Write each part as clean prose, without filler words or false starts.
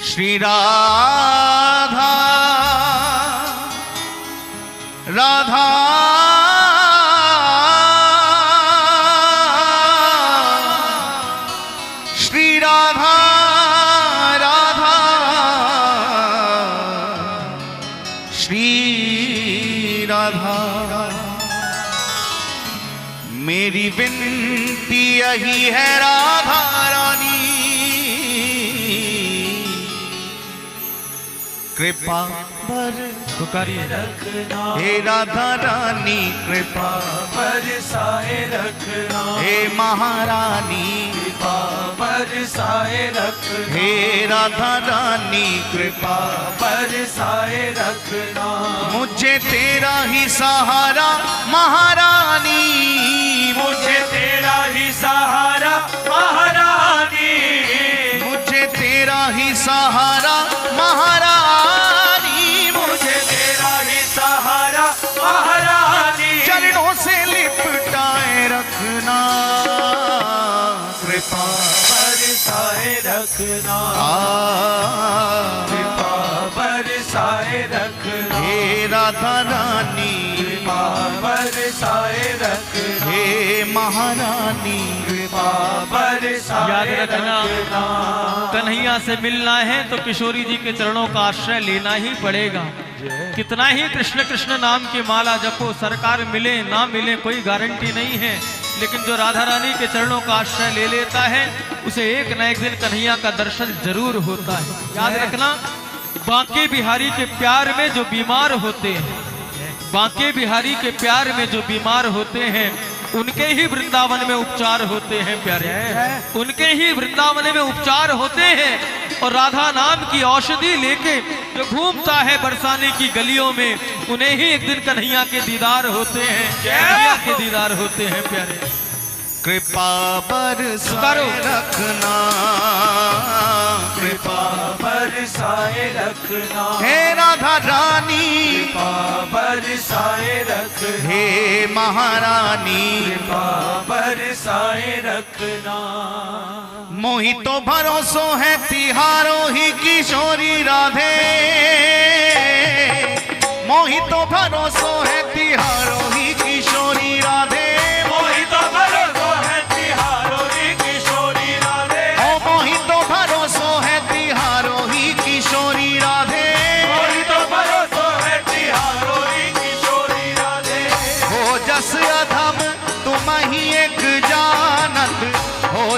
श्री राधा राधा श्री राधा राधा श्री राधा। मेरी विनती यही है राधा रानी, कृपा बरसाए रखना। हे राधा रानी कृपा बरसाए रखना। हे महारानी कृपा बरसाए रखना। हे राधा रानी कृपा बरसाए रखना। मुझे तेरा ही सहारा महारानी, मुझे तेरा ही सहारा महारानी, मुझे तेरा ही सहारा महारानी, मुझे तेरा ही सहारा महारानी। चरणों से लिपटाए रखना, कृपा बरसाए रखना। कृपा बरसाए रखना। हे राधा रानी कृपा बरसाए रखना। हे महारानी कृपा बरसाए याद रखना, कन्हैया से मिलना है तो किशोरी जी के चरणों का आश्रय लेना ही पड़ेगा। कितना ही कृष्ण कृष्ण नाम की माला जपो, सरकार मिले ना मिले कोई गारंटी नहीं है, लेकिन जो राधा रानी के चरणों का आश्रय ले लेता है उसे एक न एक दिन कन्हैया का दर्शन जरूर होता है। याद रखना, बांके बिहारी के प्यार में जो बीमार होते हैं, बांके बिहारी के प्यार में जो बीमार होते हैं उनके ही वृंदावन में उपचार होते हैं प्यारे, उनके ही वृंदावन में उपचार होते हैं। और राधा नाम की औषधि लेके जो घूमता है बरसाने की गलियों में, उन्हें ही एक दिन कन्हैया के दीदार होते हैं, कन्हैया के दीदार होते हैं प्यारे। कृपा बरसाए रखना, कृपा बरसाए रखना। हे राधा रानी कृपा बरसाए रखना। हे महारानी कृपा बरसाए रखना। मोहि तो भरोसो है तिहारों ही किशोरी राधे, मोहि तो भरोसो है तिहारों ही किशोरी राधे।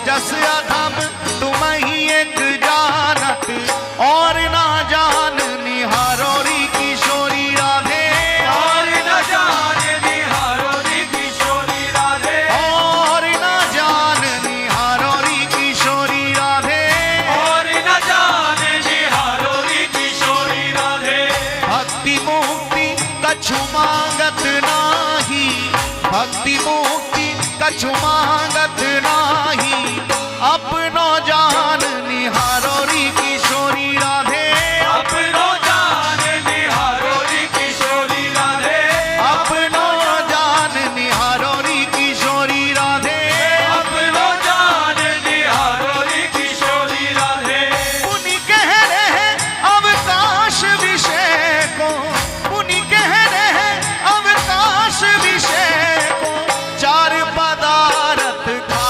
जस अधम तुम ही एक जानत, और ना जान निहारोरी किशोरी राधे, और ना जान निहारोरी किशोरी राधे, और ना जान निहारोरी किशोरी राधे, और ना जान निहारोरी किशोरी राधे। भक्ति मुक्ति कछु मांगत नाही, भक्ति मुक्ति कछु मांगत नाही, अपनो जान निहारोरी किशोरी राधे, अपनो जान निहारोरी किशोरी राधे, अपनो जान निहारोरी किशोरी राधे, अपनो जान निहारोरी किशोरी राधे। मुनि कह रहे अवकाश विषय को, मुनि कह रहे अवकाश विषय को, चार पदार्थ का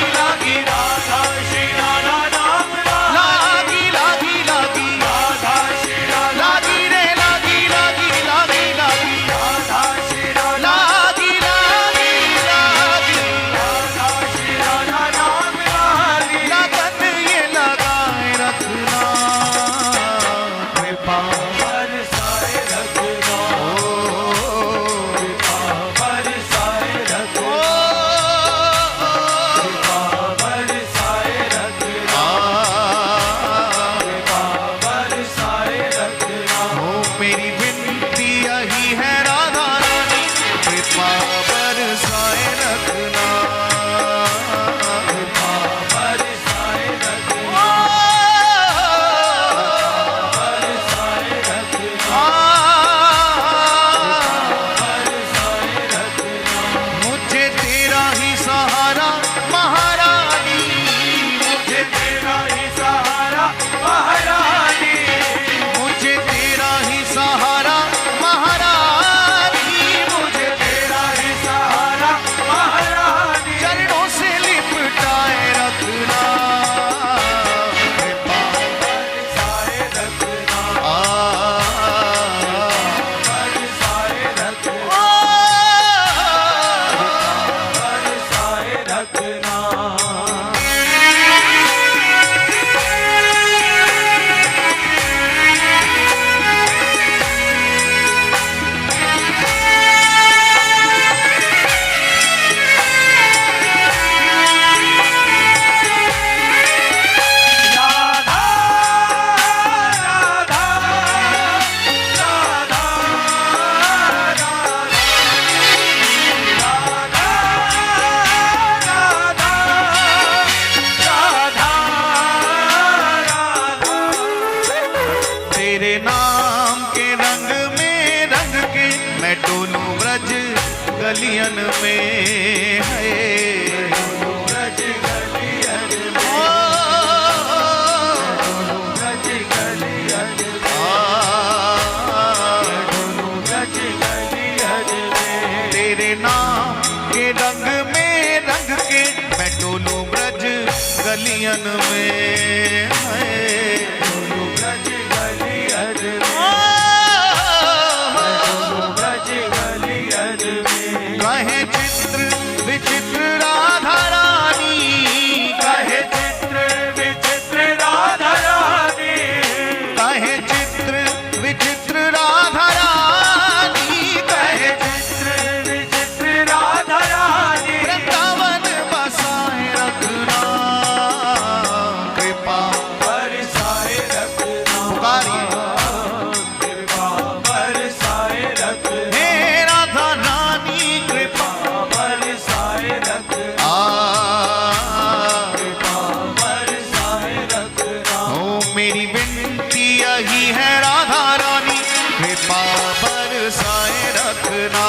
गलियन में है। ब्रज गलियन में, ओ, ब्रज गलियन में, ब्रज गलियन में। तेरे नाम के रंग में रंग के मैं डोलूं ब्रज गलियन में है। ब्रज गलियन में, ब्रज गलियन में। कहे चित्र विचित्र राधा रानी, कहे चित्र विचित्र राधा रानी, कहे चित्र विचित्र राधा रानी, कहे चित्र विचित्र राधा रानी। वृंदावन बसाए रखना, कृपा बरसाए रखना, पुकारिए। कृपा बरसाए रखना, हे राधा रानी कृपा बरसाए रखना, कृपा बरसाए रखना। ओ मेरी विनती यही है राधा रानी, कृपा बरसाए रखना।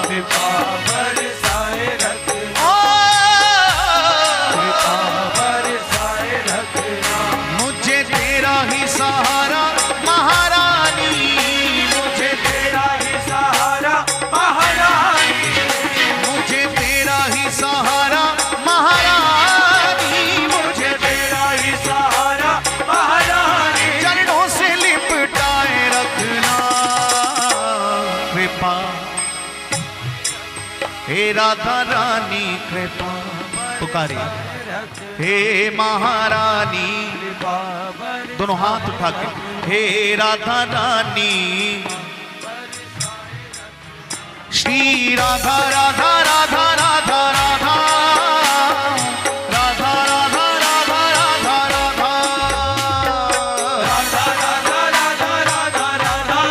कृपा बरसाए रखना, ओ, कृपा बरसाए रखना। मुझे तेरा ही सहारा महारानी, मुझे तेरा ही सहारा महारानी, मुझे तेरा ही सहारा महारानी, मुझे तेरा ही सहारा महारानी। चरणों से लिपटाए रखना, कृपा हे राधा रानी कृपा। पुकारिए। हे महारानी, कृपा बरसाए दोनों हाथ उठा के, हे राधा रानी। श्री राधा राधा राधा राधा राधा राधा राधा राधा राधा राधा राधा राधा राधा राधा राधा,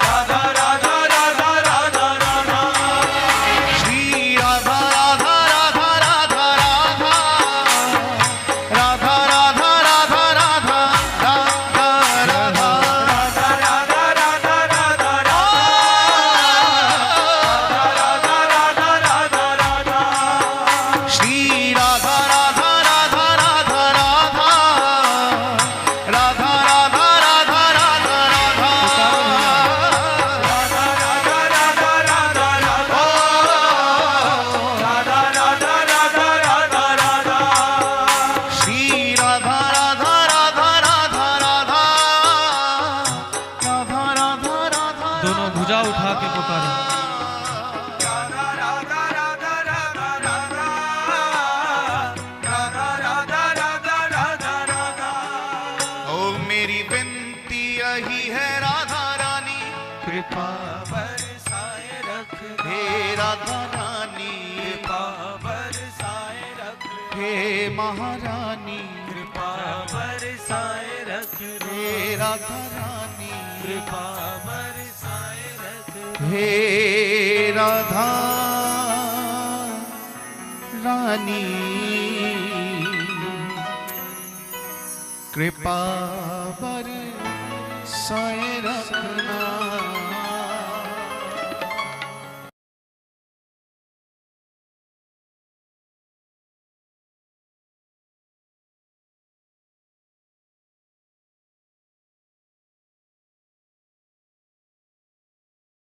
राधा राधा राधा राधा राधा। श्री राधा राधा राधा राधा राधा राधा राधा राधा राधा राधा श्री राधा राधा राधा राधा राधा राधा राधा राधा राधा श्री राधा राधा राधा राधा राधा राधा राधा राधा। दोनों भुजा उठा के पुकारे। ओ मेरी विनती यही है राधा रानी, कृपा बरसाए रख, हे राधा रानी, कृपा बरसाए रख, हे महारानी, कृपा बरसाए रख, हे राधा रानी, कृपा बरसाए रख। हे राधा रानी, कृपा बरसाए रखना।